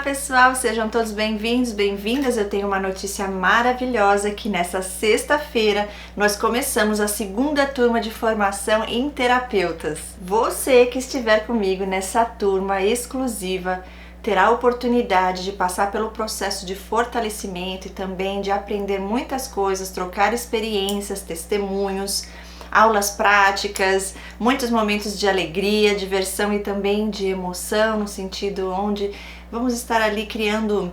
pessoal, sejam todos bem-vindos, bem-vindas. Eu tenho uma notícia maravilhosa que nessa sexta-feira nós começamos a segunda turma de formação em terapeutas. Você que estiver comigo nessa turma exclusiva terá a oportunidade de passar pelo processo de fortalecimento e também de aprender muitas coisas, trocar experiências, testemunhos, aulas práticas, muitos momentos de alegria, diversão e também de emoção, no sentido onde vamos estar ali criando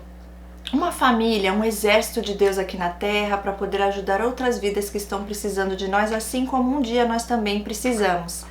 uma família, um exército de Deus aqui na Terra para poder ajudar outras vidas que estão precisando de nós, assim como um dia nós também precisamos.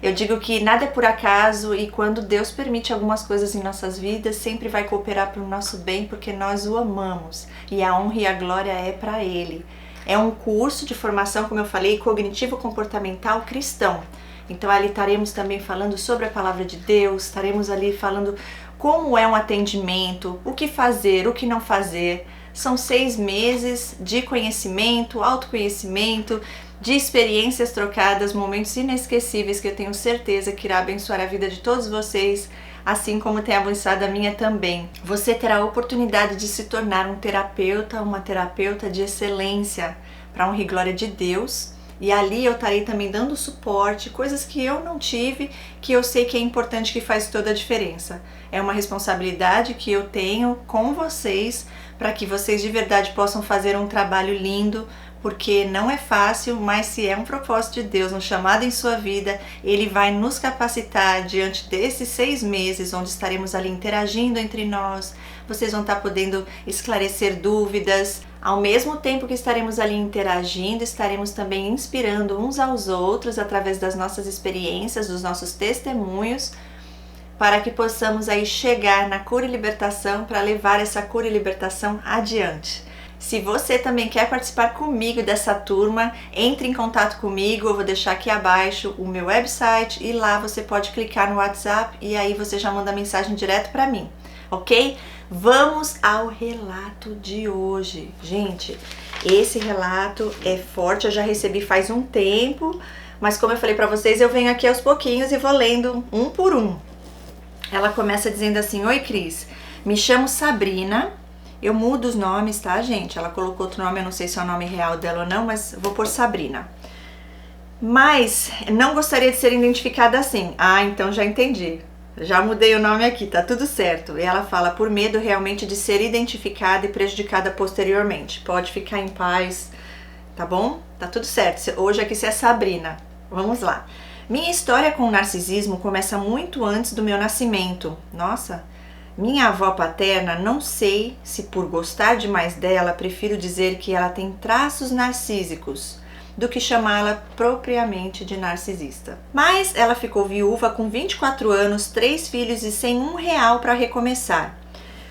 Eu digo que nada é por acaso e quando Deus permite algumas coisas em nossas vidas, sempre vai cooperar para o nosso bem, porque nós o amamos e a honra e a glória é para Ele. É um curso de formação, como eu falei, cognitivo-comportamental cristão. Então ali estaremos também falando sobre a palavra de Deus, estaremos ali falando como é um atendimento, o que fazer, o que não fazer. São 6 meses de conhecimento, autoconhecimento, de experiências trocadas, momentos inesquecíveis que eu tenho certeza que irá abençoar a vida de todos vocês, assim como tem abençoado a minha também. Você terá a oportunidade de se tornar um terapeuta, uma terapeuta de excelência, para a honra e glória de Deus. E ali eu estarei também dando suporte, coisas que eu não tive, que eu sei que é importante, que faz toda a diferença. É uma responsabilidade que eu tenho com vocês, para que vocês de verdade possam fazer um trabalho lindo, porque não é fácil, mas se é um propósito de Deus, um chamado em sua vida, Ele vai nos capacitar diante desses 6 meses, onde estaremos ali interagindo entre nós. Vocês vão estar podendo esclarecer dúvidas. Ao mesmo tempo que estaremos ali interagindo, estaremos também inspirando uns aos outros através das nossas experiências, dos nossos testemunhos, para que possamos aí chegar na cura e libertação, para levar essa cura e libertação adiante. Se você também quer participar comigo dessa turma, entre em contato comigo, eu vou deixar aqui abaixo o meu website e lá você pode clicar no WhatsApp e aí você já manda mensagem direto para mim, ok? Vamos ao relato de hoje. Gente, esse relato é forte, eu já recebi faz um tempo, mas como eu falei para vocês, eu venho aqui aos pouquinhos e vou lendo um por um. Ela começa dizendo assim: Oi Cris, me chamo Sabrina. Eu mudo os nomes, tá, gente? Ela colocou outro nome, eu não sei se é o nome real dela ou não, mas vou pôr Sabrina. Mas não gostaria de ser identificada assim. Ah, então já entendi. Já mudei o nome aqui, tá tudo certo. E ela fala por medo realmente de ser identificada e prejudicada posteriormente. Pode ficar em paz, tá bom? Tá tudo certo. Hoje aqui você é Sabrina. Vamos lá. Minha história com o narcisismo começa muito antes do meu nascimento. Nossa! Minha avó paterna, não sei se por gostar demais dela, prefiro dizer que ela tem traços narcísicos do que chamá-la propriamente de narcisista. Mas ela ficou viúva com 24 anos, 3 filhos e sem R$1 para recomeçar.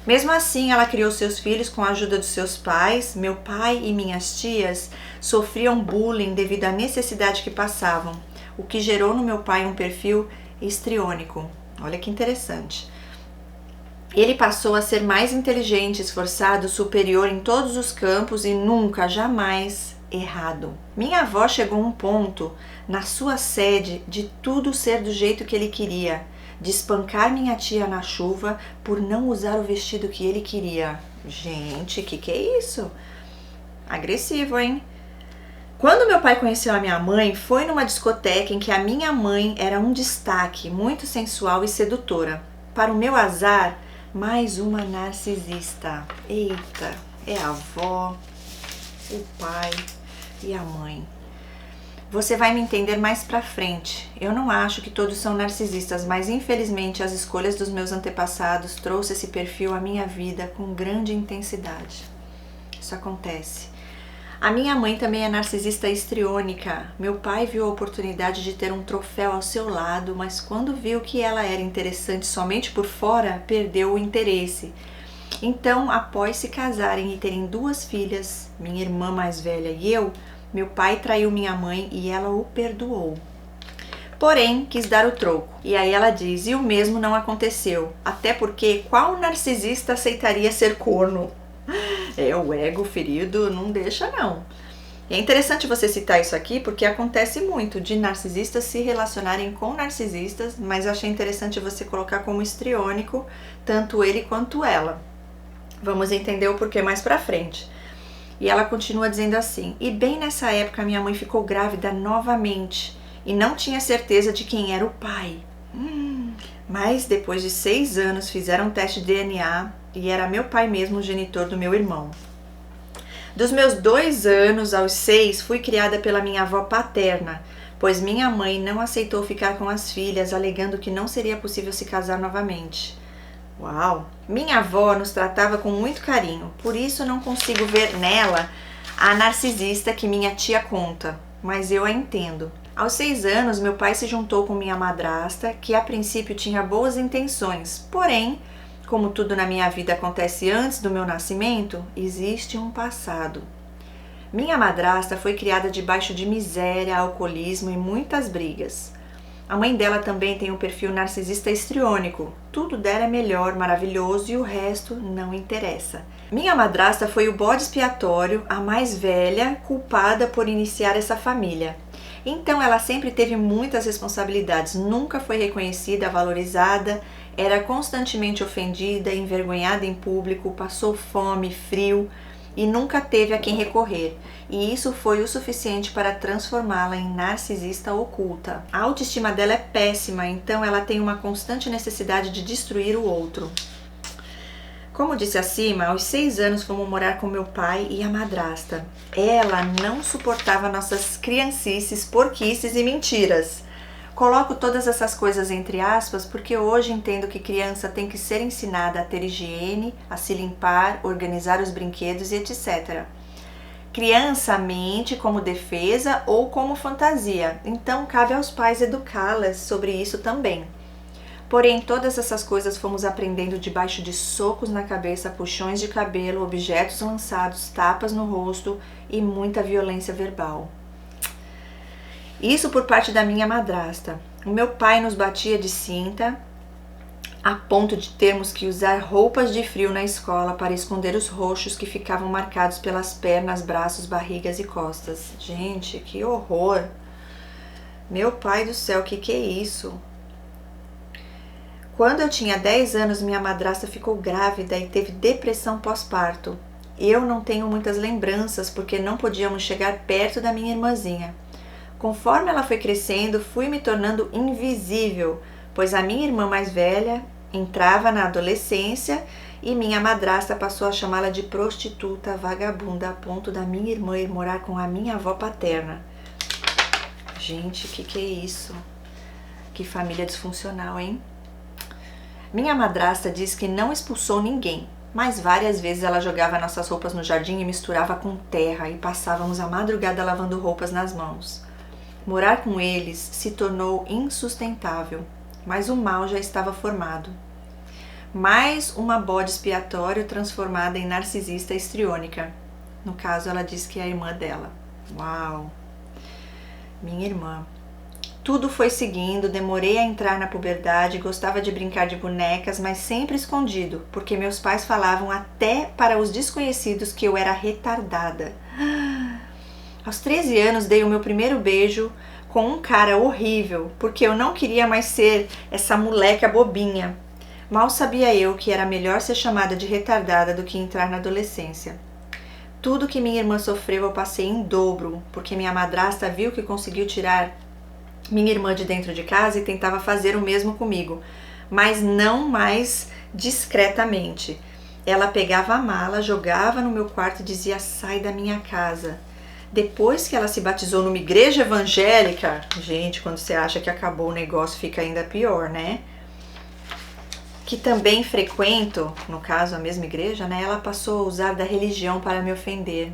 Mesmo assim, ela criou seus filhos com a ajuda dos seus pais. Meu pai e minhas tias sofriam bullying devido à necessidade que passavam, o que gerou no meu pai um perfil histriônico. Olha que interessante. Ele passou a ser mais inteligente, esforçado, superior em todos os campos e nunca, jamais errado. Minha avó chegou a um ponto, na sua sede, de tudo ser do jeito que ele queria, de espancar minha tia na chuva por não usar o vestido que ele queria. Gente, que é isso? Agressivo, hein? Quando meu pai conheceu a minha mãe, foi numa discoteca em que a minha mãe era um destaque, muito sensual e sedutora. Para o meu azar, mais uma narcisista. Eita, é a avó, o pai e a mãe. Você vai me entender mais pra frente. Eu não acho que todos são narcisistas, mas infelizmente as escolhas dos meus antepassados trouxe esse perfil à minha vida com grande intensidade. Isso acontece. A minha mãe também é narcisista histriônica. Meu pai viu a oportunidade de ter um troféu ao seu lado, mas quando viu que ela era interessante somente por fora, perdeu o interesse. Então, após se casarem e terem 2 filhas, minha irmã mais velha e eu, meu pai traiu minha mãe e ela o perdoou. Porém, quis dar o troco. E aí ela diz, e o mesmo não aconteceu. Até porque qual narcisista aceitaria ser corno? O ego ferido não deixa não. E é interessante você citar isso aqui porque acontece muito de narcisistas se relacionarem com narcisistas, mas eu achei interessante você colocar como histriônico tanto ele quanto ela. Vamos entender o porquê mais pra frente. E ela continua dizendo assim: e bem nessa época minha mãe ficou grávida novamente e não tinha certeza de quem era o pai. Mas depois de 6 anos fizeram um teste de DNA e era meu pai mesmo o genitor do meu irmão. Dos meus 2 anos aos 6, fui criada pela minha avó paterna, pois minha mãe não aceitou ficar com as filhas, alegando que não seria possível se casar novamente. Uau! Minha avó nos tratava com muito carinho, por isso não consigo ver nela a narcisista que minha tia conta, mas eu a entendo. Aos 6 anos, meu pai se juntou com minha madrasta, que a princípio tinha boas intenções, porém, como tudo na minha vida acontece antes do meu nascimento, existe um passado. Minha madrasta foi criada debaixo de miséria, alcoolismo e muitas brigas. A mãe dela também tem um perfil narcisista histriônico. Tudo dela é melhor, maravilhoso e o resto não interessa. Minha madrasta foi o bode expiatório, a mais velha, culpada por iniciar essa família. Então ela sempre teve muitas responsabilidades, nunca foi reconhecida, valorizada, era constantemente ofendida, envergonhada em público, passou fome, frio e nunca teve a quem recorrer. E isso foi o suficiente para transformá-la em narcisista oculta. A autoestima dela é péssima, então ela tem uma constante necessidade de destruir o outro. Como disse acima, aos 6 anos fomos morar com meu pai e a madrasta. Ela não suportava nossas criancices, porquices e mentiras. Coloco todas essas coisas entre aspas porque hoje entendo que criança tem que ser ensinada a ter higiene, a se limpar, organizar os brinquedos e etc. Criança mente como defesa ou como fantasia, então cabe aos pais educá-las sobre isso também. Porém, todas essas coisas fomos aprendendo debaixo de socos na cabeça, puxões de cabelo, objetos lançados, tapas no rosto e muita violência verbal. Isso por parte da minha madrasta. O meu pai nos batia de cinta, a ponto de termos que usar roupas de frio na escola para esconder os roxos que ficavam marcados pelas pernas, braços, barrigas e costas. Gente, que horror! Meu pai do céu, que é isso? Quando eu tinha 10 anos, minha madrasta ficou grávida e teve depressão pós-parto. Eu não tenho muitas lembranças porque não podíamos chegar perto da minha irmãzinha. Conforme ela foi crescendo, fui me tornando invisível, pois a minha irmã mais velha entrava na adolescência e minha madrasta passou a chamá-la de prostituta, vagabunda, a ponto da minha irmã ir morar com a minha avó paterna. Gente, que é isso? Que família disfuncional, hein? Minha madrasta diz que não expulsou ninguém, mas várias vezes ela jogava nossas roupas no jardim e misturava com terra e passávamos a madrugada lavando roupas nas mãos. Morar com eles se tornou insustentável, mas o mal já estava formado. Mais uma bode expiatório transformada em narcisista histriônica. No caso, ela diz que é a irmã dela. Uau! Minha irmã. Tudo foi seguindo, demorei a entrar na puberdade, gostava de brincar de bonecas, mas sempre escondido, porque meus pais falavam até para os desconhecidos que eu era retardada. Aos 13 anos dei o meu primeiro beijo com um cara horrível, porque eu não queria mais ser essa moleca bobinha. Mal sabia eu que era melhor ser chamada de retardada do que entrar na adolescência. Tudo que minha irmã sofreu eu passei em dobro, porque minha madrasta viu que conseguiu tirar minha irmã de dentro de casa e tentava fazer o mesmo comigo, mas não mais discretamente. Ela pegava a mala, jogava no meu quarto e dizia: sai da minha casa. Depois que ela se batizou numa igreja evangélica, gente, quando você acha que acabou o negócio fica ainda pior, né? Que também frequento, no caso a mesma igreja, né? Ela passou a usar da religião para me ofender.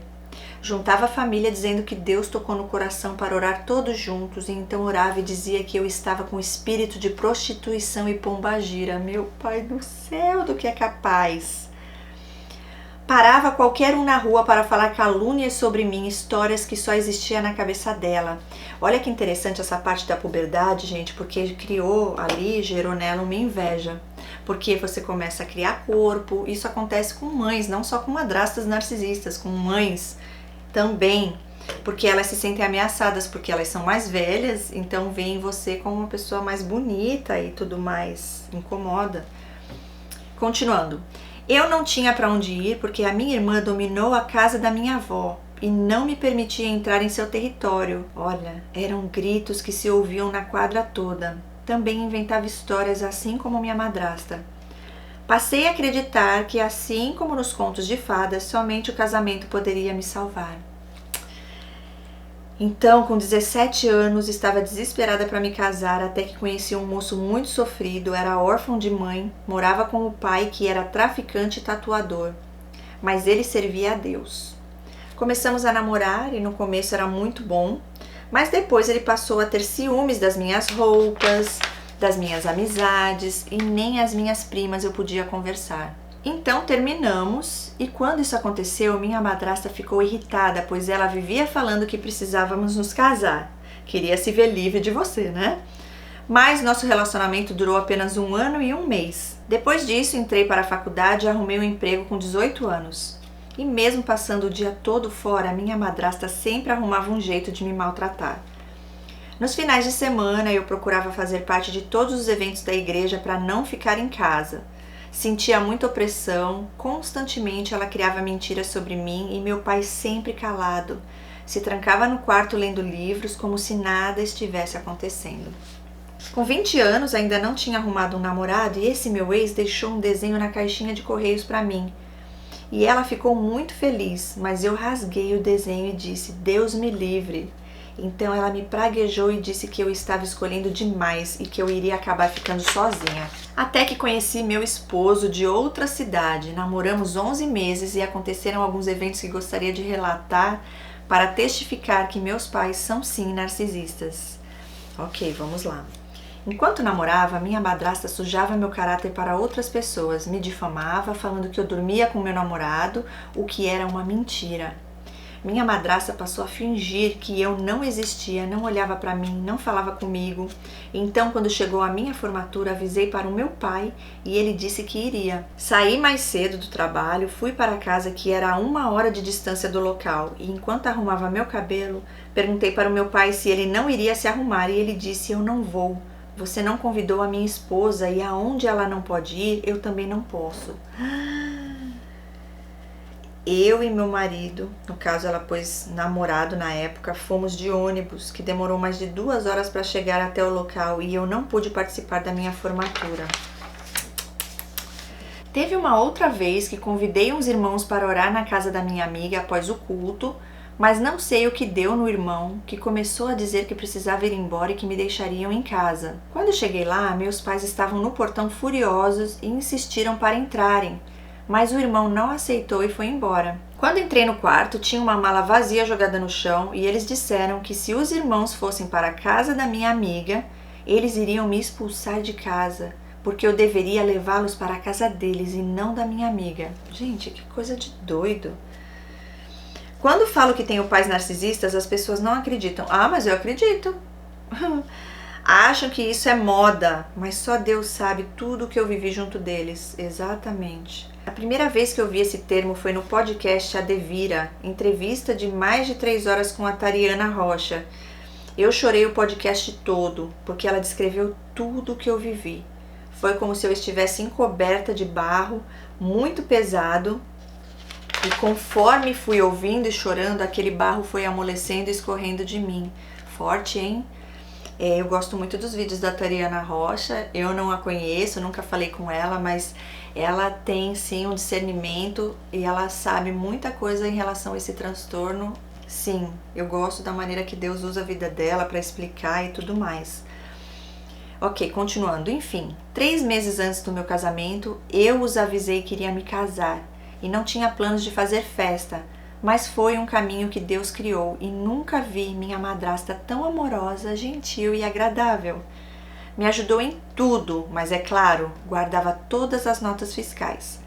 Juntava a família dizendo que Deus tocou no coração para orar todos juntos, e então orava e dizia que eu estava com espírito de prostituição e pombagira. Meu pai do céu, do que é capaz! Parava qualquer um na rua para falar calúnias sobre mim, histórias que só existiam na cabeça dela. Olha que interessante essa parte da puberdade, gente, porque criou ali, gerou nela uma inveja. Porque você começa a criar corpo, isso acontece com mães, não só com madrastas narcisistas, com mães também. porque elas se sentem ameaçadas, porque elas são mais velhas, então veem você como uma pessoa mais bonita e tudo mais incomoda. Continuando. Eu não tinha para onde ir porque a minha irmã dominou a casa da minha avó e não me permitia entrar em seu território. Olha, eram gritos que se ouviam na quadra toda. Também inventava histórias assim como minha madrasta. Passei a acreditar que, assim como nos contos de fadas, somente o casamento poderia me salvar. Então, com 17 anos, estava desesperada para me casar até que conheci um moço muito sofrido, era órfão de mãe, morava com o pai que era traficante e tatuador, mas ele servia a Deus. Começamos a namorar e no começo era muito bom, mas depois ele passou a ter ciúmes das minhas roupas, das minhas amizades e nem as minhas primas eu podia conversar. Então terminamos e quando isso aconteceu, minha madrasta ficou irritada, pois ela vivia falando que precisávamos nos casar. Queria se ver livre de você, né? Mas nosso relacionamento durou apenas 1 ano e 1 mês. Depois disso, entrei para a faculdade e arrumei um emprego com 18 anos. E mesmo passando o dia todo fora, minha madrasta sempre arrumava um jeito de me maltratar. Nos finais de semana, eu procurava fazer parte de todos os eventos da igreja para não ficar em casa. Sentia muita opressão, constantemente ela criava mentiras sobre mim e meu pai sempre calado. Se trancava no quarto lendo livros como se nada estivesse acontecendo. Com 20 anos ainda não tinha arrumado um namorado e esse meu ex deixou um desenho na caixinha de correios para mim. E ela ficou muito feliz, mas eu rasguei o desenho e disse, Deus me livre. Então ela me praguejou e disse que eu estava escolhendo demais e que eu iria acabar ficando sozinha. Até que conheci meu esposo de outra cidade. Namoramos 11 meses e aconteceram alguns eventos que gostaria de relatar para testificar que meus pais são sim narcisistas. Ok, vamos lá. Enquanto namorava, minha madrasta sujava meu caráter para outras pessoas, me difamava falando que eu dormia com meu namorado, o que era uma mentira. Minha madrasta passou a fingir que eu não existia, não olhava para mim, não falava comigo. Então, quando chegou a minha formatura, avisei para o meu pai e ele disse que iria. Saí mais cedo do trabalho, fui para casa que era a 1 hora de distância do local e enquanto arrumava meu cabelo, perguntei para o meu pai se ele não iria se arrumar e ele disse, eu não vou. Você não convidou a minha esposa e aonde ela não pode ir, eu também não posso. Eu e meu marido, no caso ela pôs namorado na época, fomos de ônibus, que demorou mais de 2 horas para chegar até o local e eu não pude participar da minha formatura. Teve uma outra vez que convidei uns irmãos para orar na casa da minha amiga após o culto, mas não sei o que deu no irmão, que começou a dizer que precisava ir embora e que me deixariam em casa. Quando cheguei lá, meus pais estavam no portão furiosos e insistiram para entrarem. Mas o irmão não aceitou e foi embora. Quando entrei no quarto, tinha uma mala vazia jogada no chão e eles disseram que se os irmãos fossem para a casa da minha amiga, eles iriam me expulsar de casa, porque eu deveria levá-los para a casa deles e não da minha amiga. Gente, que coisa de doido. Quando falo que tenho pais narcisistas, as pessoas não acreditam. Ah, mas eu acredito. Acham que isso é moda, mas só Deus sabe tudo o que eu vivi junto deles. Exatamente. A primeira vez que eu vi esse termo foi no podcast A Devira, entrevista de mais de 3 horas com a Tariana Rocha. Eu chorei o podcast todo, porque ela descreveu tudo o que eu vivi. Foi como se eu estivesse encoberta de barro, muito pesado, e conforme fui ouvindo e chorando, aquele barro foi amolecendo e escorrendo de mim. Forte, hein? Eu gosto muito dos vídeos da Tariana Rocha, eu não a conheço, nunca falei com ela, mas ela tem sim um discernimento e ela sabe muita coisa em relação a esse transtorno. Sim, eu gosto da maneira que Deus usa a vida dela para explicar e tudo mais. Ok, continuando. Enfim, 3 meses antes do meu casamento, eu os avisei que iria me casar e não tinha planos de fazer festa, mas foi um caminho que Deus criou e nunca vi minha madrasta tão amorosa, gentil e agradável. Me ajudou em tudo, mas é claro, guardava todas as notas fiscais.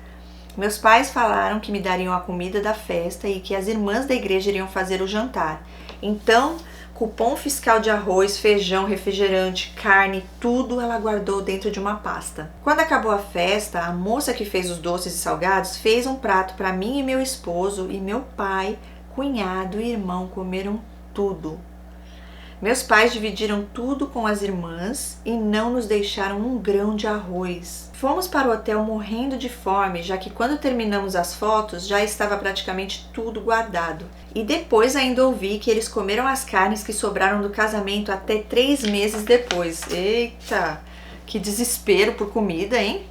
Meus pais falaram que me dariam a comida da festa e que as irmãs da igreja iriam fazer o jantar. Então, cupom fiscal de arroz, feijão, refrigerante, carne, tudo ela guardou dentro de uma pasta. Quando acabou a festa, a moça que fez os doces e salgados fez um prato para mim e meu esposo e meu pai cunhado e irmão comeram tudo. Meus pais dividiram tudo com as irmãs e não nos deixaram um grão de arroz. Fomos para o hotel morrendo de fome, já que quando terminamos as fotos já estava praticamente tudo guardado. E depois ainda ouvi que eles comeram as carnes que sobraram do casamento até 3 meses depois. Eita, que desespero por comida, hein?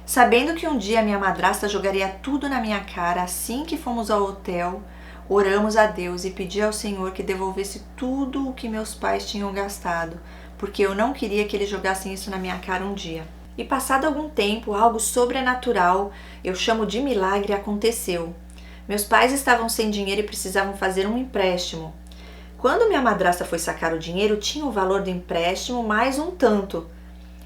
Sabendo que um dia minha madrasta jogaria tudo na minha cara assim que fomos ao hotel, oramos a Deus e pedi ao Senhor que devolvesse tudo o que meus pais tinham gastado, porque eu não queria que eles jogassem isso na minha cara um dia. E passado algum tempo, algo sobrenatural, eu chamo de milagre, aconteceu. Meus pais estavam sem dinheiro e precisavam fazer um empréstimo. Quando minha madrasta foi sacar o dinheiro, tinha o valor do empréstimo mais um tanto.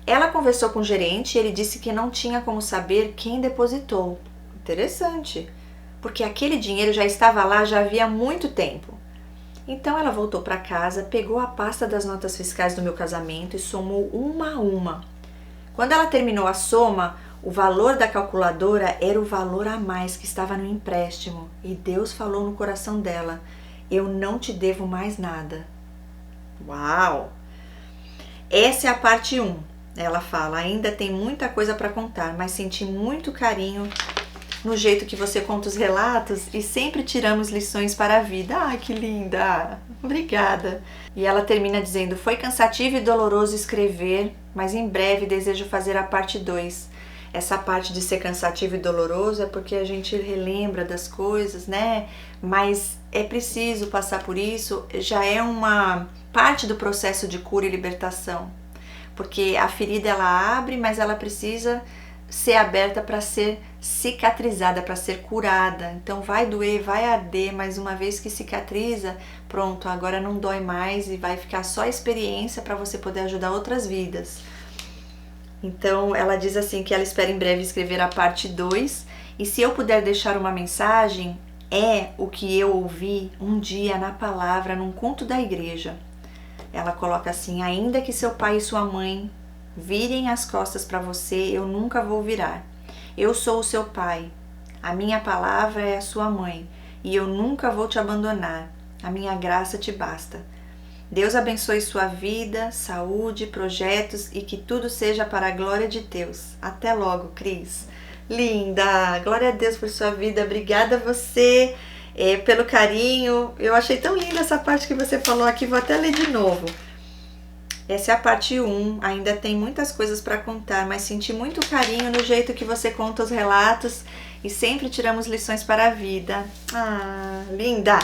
Ela conversou com o gerente e ele disse que não tinha como saber quem depositou. Interessante, porque aquele dinheiro já estava lá já havia muito tempo. Então ela voltou para casa, pegou a pasta das notas fiscais do meu casamento e somou uma a uma. Quando ela terminou a soma, o valor da calculadora era o valor a mais que estava no empréstimo. E Deus falou no coração dela: eu não te devo mais nada. Uau! Essa é a parte 1. Ela fala: ainda tem muita coisa para contar, mas senti muito carinho no jeito que você conta os relatos e sempre tiramos lições para a vida. Ah, que linda! Obrigada! E ela termina dizendo: foi cansativo e doloroso escrever, mas em breve desejo fazer a parte 2. Essa parte de ser cansativo e doloroso é porque a gente relembra das coisas, né? Mas é preciso passar por isso, já é uma parte do processo de cura e libertação. Porque a ferida ela abre, mas ela precisa ser aberta para ser cicatrizada, para ser curada. Então vai doer, vai arder, mas uma vez que cicatriza, pronto, agora não dói mais e vai ficar só experiência para você poder ajudar outras vidas. Então ela diz assim que ela espera em breve escrever a parte 2 e se eu puder deixar uma mensagem, é o que eu ouvi um dia na palavra, num culto da igreja. Ela coloca assim: ainda que seu pai e sua mãe virem as costas para você, eu nunca vou virar. Eu sou o seu pai, a minha palavra é a sua mãe e eu nunca vou te abandonar. A minha graça te basta. Deus abençoe sua vida, saúde, projetos e que tudo seja para a glória de Deus. Até logo, Cris. Linda! Glória a Deus por sua vida. Obrigada a você pelo carinho. Eu achei tão linda essa parte que você falou aqui. Vou até ler de novo. Essa é a parte 1. Ainda tem muitas coisas para contar, mas senti muito carinho no jeito que você conta os relatos e sempre tiramos lições para a vida. Ah, linda!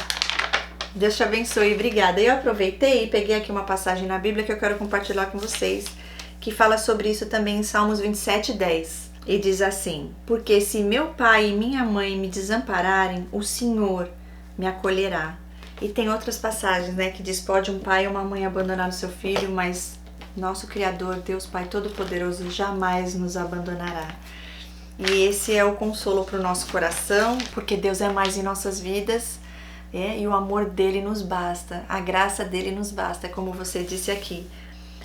Deus te abençoe, obrigada. Eu aproveitei e peguei aqui uma passagem na Bíblia que eu quero compartilhar com vocês, que fala sobre isso também em Salmos 27:10. E diz assim: porque se meu pai e minha mãe me desampararem, o Senhor me acolherá. E tem outras passagens, né, que diz: pode um pai ou uma mãe abandonar o seu filho, mas nosso Criador, Deus Pai Todo-Poderoso, jamais nos abandonará. E esse é o consolo para o nosso coração, porque Deus é mais em nossas vidas. E o amor dele nos basta, a graça dele nos basta, como você disse aqui.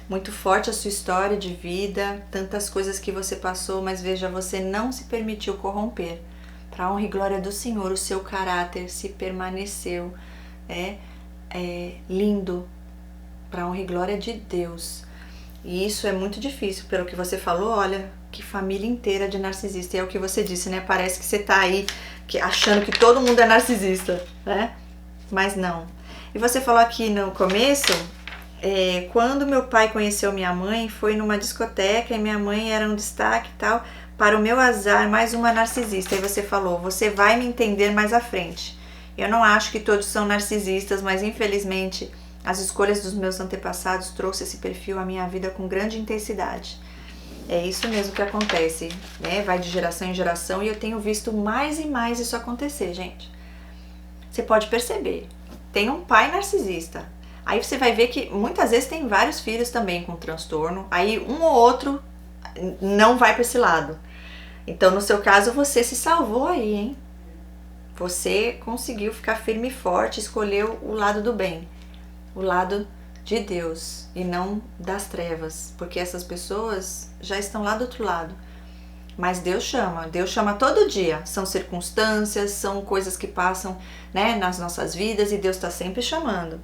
Muito forte a sua história de vida, tantas coisas que você passou, mas veja, você não se permitiu corromper. Para a honra e glória do Senhor, o seu caráter se permaneceu lindo, para a honra e glória de Deus. E isso é muito difícil, pelo que você falou, olha, que família inteira de narcisista. E é o que você disse, né? Parece que você tá aí achando que todo mundo é narcisista, né? Mas não. E você falou aqui no começo, quando meu pai conheceu minha mãe, foi numa discoteca e minha mãe era um destaque e tal. Para o meu azar, mais uma narcisista. E você falou: você vai me entender mais à frente. Eu não acho que todos são narcisistas, mas infelizmente as escolhas dos meus antepassados trouxe esse perfil à minha vida com grande intensidade. É isso mesmo que acontece, né? Vai de geração em geração e eu tenho visto mais e mais isso acontecer, gente. Você pode perceber, tem um pai narcisista. Aí você vai ver que muitas vezes tem vários filhos também com transtorno. Aí um ou outro não vai para esse lado. Então, no seu caso, você se salvou aí, hein? Você conseguiu ficar firme e forte, escolheu o lado do bem, o lado de Deus e não das trevas, porque essas pessoas já estão lá do outro lado. Mas Deus chama todo dia. São circunstâncias, são coisas que passam, né, nas nossas vidas e Deus está sempre chamando.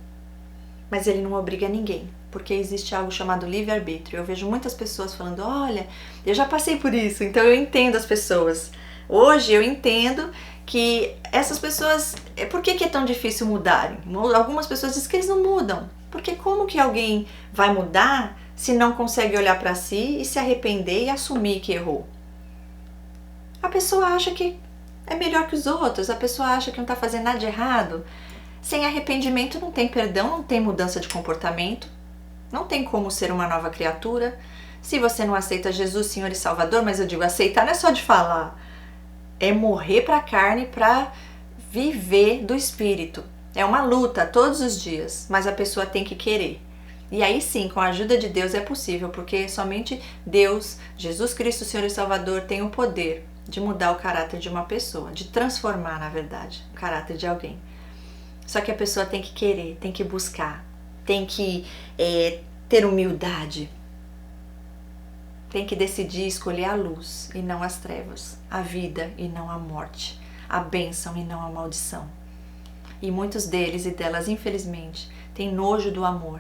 Mas Ele não obriga ninguém, porque existe algo chamado livre-arbítrio. Eu vejo muitas pessoas falando, olha, eu já passei por isso, então eu entendo as pessoas. Hoje eu entendo que essas pessoas, por que é tão difícil mudarem? Algumas pessoas dizem que eles não mudam, porque como que alguém vai mudar se não consegue olhar para si e se arrepender e assumir que errou? A pessoa acha que é melhor que os outros, a pessoa acha que não está fazendo nada de errado. Sem arrependimento não tem perdão, não tem mudança de comportamento, não tem como ser uma nova criatura. Se você não aceita Jesus, Senhor e Salvador, mas eu digo, aceitar não é só de falar, é morrer para a carne para viver do Espírito. É uma luta todos os dias, mas a pessoa tem que querer. E aí sim, com a ajuda de Deus é possível, porque somente Deus, Jesus Cristo, Senhor e Salvador, tem o poder de mudar o caráter de uma pessoa, de transformar, na verdade, o caráter de alguém. Só que a pessoa tem que querer, tem que buscar, tem que ter humildade, tem que decidir escolher a luz e não as trevas, a vida e não a morte, a bênção e não a maldição. E muitos deles e delas, infelizmente, têm nojo do amor,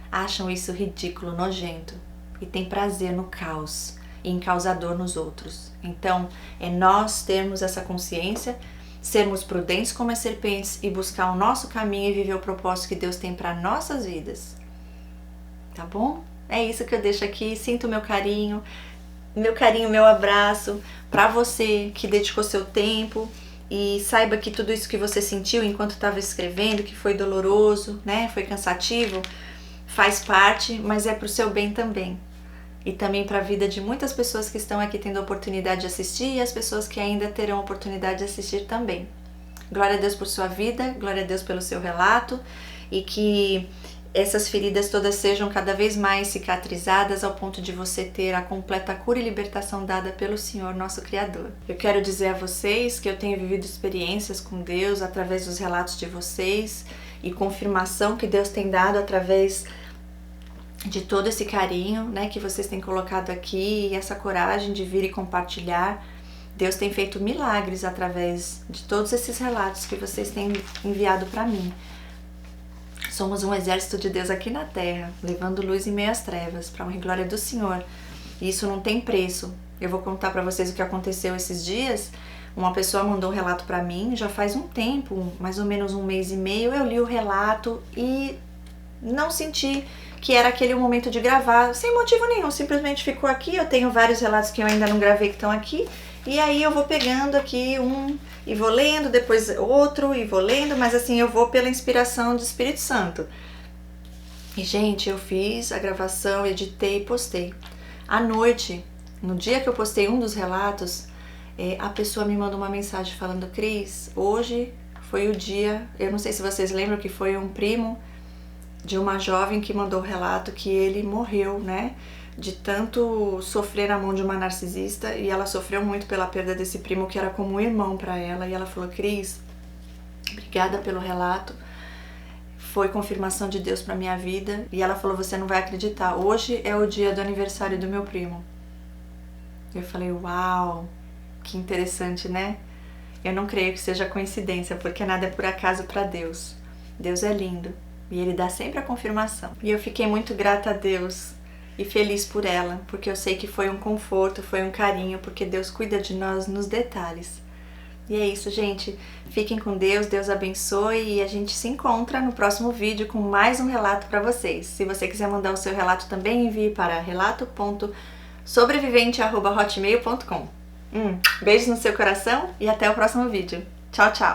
acham isso ridículo, nojento e têm prazer no caos e em causar dor nos outros. Então, é nós termos essa consciência, sermos prudentes como as serpentes e buscar o nosso caminho e viver o propósito que Deus tem para nossas vidas. Tá bom? É isso que eu deixo aqui. Sinto o meu carinho, meu abraço para você que dedicou seu tempo e saiba que tudo isso que você sentiu enquanto estava escrevendo, que foi doloroso, né? Foi cansativo, faz parte, mas é para o seu bem também. E também para a vida de muitas pessoas que estão aqui tendo a oportunidade de assistir e as pessoas que ainda terão a oportunidade de assistir também. Glória a Deus por sua vida, glória a Deus pelo seu relato e que essas feridas todas sejam cada vez mais cicatrizadas ao ponto de você ter a completa cura e libertação dada pelo Senhor, nosso Criador. Eu quero dizer a vocês que eu tenho vivido experiências com Deus através dos relatos de vocês e confirmação que Deus tem dado através de todo esse carinho, né, que vocês têm colocado aqui e essa coragem de vir e compartilhar. Deus tem feito milagres através de todos esses relatos que vocês têm enviado para mim. Somos um exército de Deus aqui na terra, levando luz em meio às trevas, para a honra e glória do Senhor. E isso não tem preço. Eu vou contar para vocês o que aconteceu esses dias. Uma pessoa mandou um relato para mim, já faz um tempo, mais ou menos 1 mês e meio, eu li o relato e não senti que era aquele momento de gravar, sem motivo nenhum, simplesmente ficou aqui. Eu tenho vários relatos que eu ainda não gravei que estão aqui, e aí eu vou pegando aqui um e vou lendo, depois outro e vou lendo, mas assim, eu vou pela inspiração do Espírito Santo. E gente, eu fiz a gravação, editei e postei. À noite, no dia que eu postei um dos relatos, a pessoa me mandou uma mensagem falando, Cris, hoje foi o dia, eu não sei se vocês lembram que foi um primo de uma jovem que mandou o relato que ele morreu, né, de tanto sofrer na mão de uma narcisista, e ela sofreu muito pela perda desse primo que era como um irmão para ela, e ela falou, Cris, obrigada pelo relato, foi confirmação de Deus para minha vida, e ela falou, você não vai acreditar, hoje é o dia do aniversário do meu primo. Eu falei, uau, que interessante, né? Eu não creio que seja coincidência, porque nada é por acaso para Deus. Deus é lindo. E Ele dá sempre a confirmação. E eu fiquei muito grata a Deus e feliz por ela, porque eu sei que foi um conforto, foi um carinho, porque Deus cuida de nós nos detalhes. E é isso, gente. Fiquem com Deus, Deus abençoe e a gente se encontra no próximo vídeo com mais um relato para vocês. Se você quiser mandar o seu relato também, envie para relato.sobrevivente@hotmail.com. Beijo no seu coração e até o próximo vídeo. Tchau, tchau!